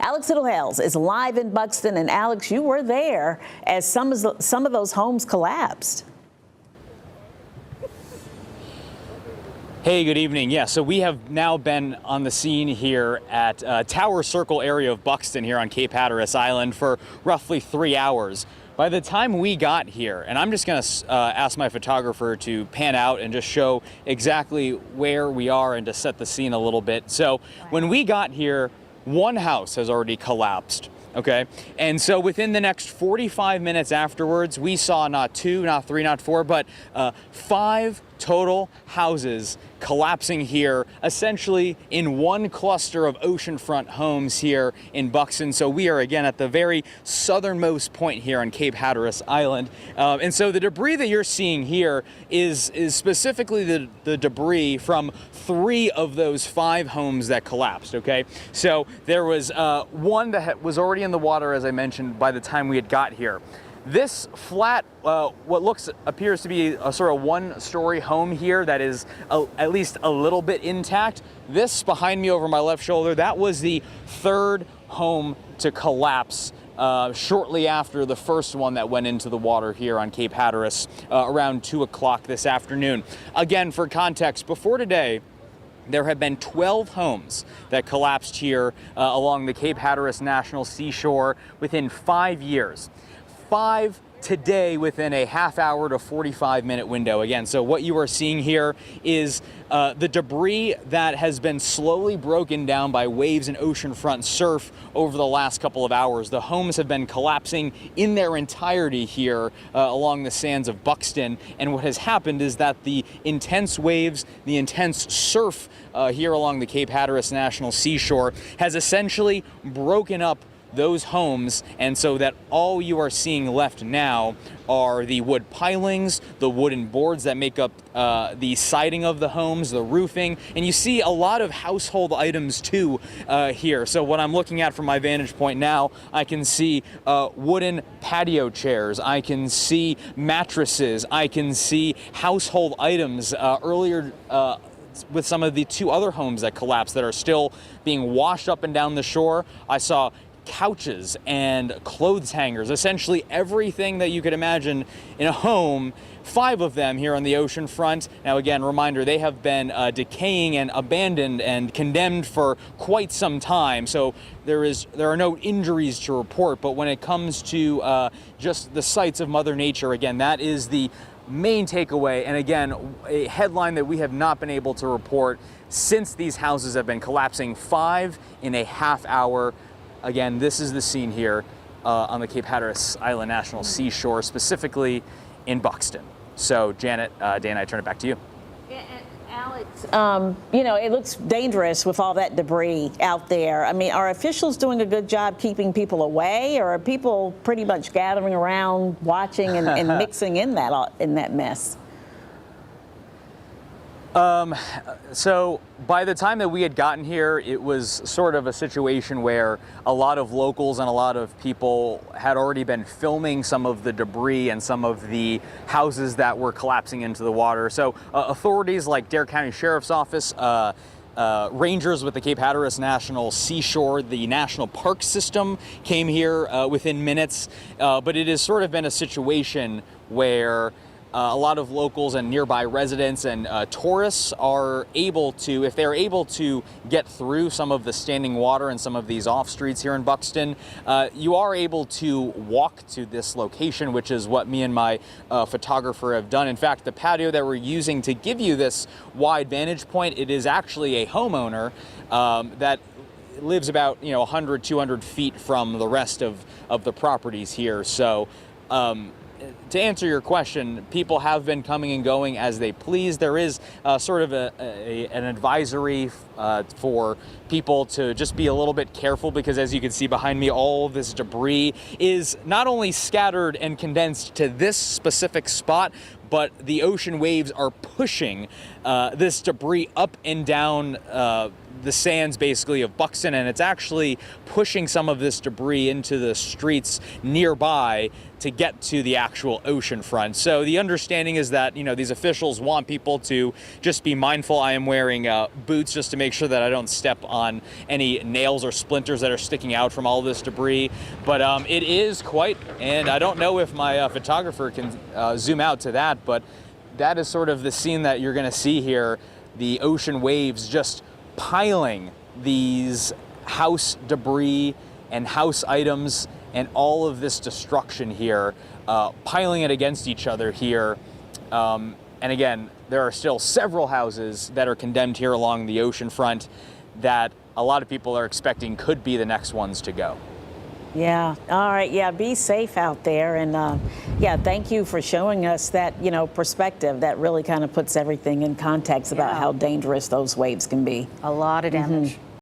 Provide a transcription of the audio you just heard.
Alex Littlehales is live in Buxton, and Alex, you were there as some of those homes collapsed. Hey, good evening. Yeah, so we have now been on the scene here at Tower Circle area of Buxton here on Cape Hatteras Island for roughly 3 hours. By the time we got here, and I'm just going to ask my photographer to pan out and just show exactly where we are and to set the scene a little bit. So when we got here, one house has already collapsed. Okay, and so within the next 45 minutes afterwards, we saw not 2, not 3, not 4, but 5 total houses collapsing here, essentially in one cluster of oceanfront homes here in Buxton. So we are again at the very southernmost point here on Cape Hatteras Island. And so the debris that you're seeing here is specifically the debris from 3 of those 5 homes that collapsed, okay? So there was one that was already in the water, as I mentioned, by the time we had got here. This flat, what appears to be a sort of one-story home here that is at least a little bit intact. This behind me over my left shoulder, that was the 3rd home to collapse shortly after the first one that went into the water here on Cape Hatteras around 2 o'clock this afternoon. Again, for context, before today, there have been 12 homes that collapsed here along the Cape Hatteras National Seashore within 5 years. 5 today within a half-hour to 45-minute window. Again, so what you are seeing here is the debris that has been slowly broken down by waves and oceanfront surf over the last couple of hours. The homes have been collapsing in their entirety here along the sands of Buxton. And what has happened is that the intense waves, the intense surf here along the Cape Hatteras National Seashore has essentially broken up those homes, and so that all you are seeing left now are the wood pilings, the wooden boards that make up the siding of the homes, the roofing, and you see a lot of household items too here. So what I'm looking at from my vantage point now, I can see wooden patio chairs, I can see mattresses, I can see household items. Earlier with some of the 2 other homes that collapsed that are still being washed up and down the shore, I saw couches and clothes hangers, essentially everything that you could imagine in a home, 5 of them here on the ocean front. Now again, reminder, they have been decaying and abandoned and condemned for quite some time, so there are no injuries to report. But when it comes to just the sights of Mother Nature, again, that is the main takeaway, and again, a headline that we have not been able to report since these houses have been collapsing. 5 in a half hour. Again, this is the scene here on the Cape Hatteras Island National Seashore, specifically in Buxton. So, Janet, Dan, I turn it back to you. Alex, you know, it looks dangerous with all that debris out there. I mean, are officials doing a good job keeping people away, or are people pretty much gathering around, watching and mixing in that mess? So by the time that we had gotten here, it was sort of a situation where a lot of locals and a lot of people had already been filming some of the debris and some of the houses that were collapsing into the water. So authorities like Dare County Sheriff's Office, rangers with the Cape Hatteras National Seashore, the National Park System came here within minutes, but it has sort of been a situation where a lot of locals and nearby residents and tourists are able to, if they're able to get through some of the standing water and some of these off streets here in Buxton, you are able to walk to this location, which is what me and my photographer have done. In fact, the patio that we're using to give you this wide vantage point, it is actually a homeowner that lives about 100, 200 feet from the rest of the properties here. So to answer your question, people have been coming and going as they please. There is sort of an advisory for people to just be a little bit careful, because as you can see behind me, all this debris is not only scattered and condensed to this specific spot, but the ocean waves are pushing this debris up and down the sands basically of Buxton, and it's actually pushing some of this debris into the streets nearby to get to the actual ocean front. So the understanding is that, these officials want people to just be mindful. I am wearing boots just to make sure that I don't step on any nails or splinters that are sticking out from all this debris. But it is quite, and I don't know if my photographer can zoom out to that, but that is sort of the scene that you're going to see here. The ocean waves just piling these house debris and house items and all of this destruction here, piling it against each other here. And again, there are still several houses that are condemned here along the ocean front that a lot of people are expecting could be the next ones to go. Yeah. All right. Yeah. Be safe out there. And yeah, thank you for showing us that, perspective that really kind of puts everything in context about how dangerous those waves can be. A lot of damage.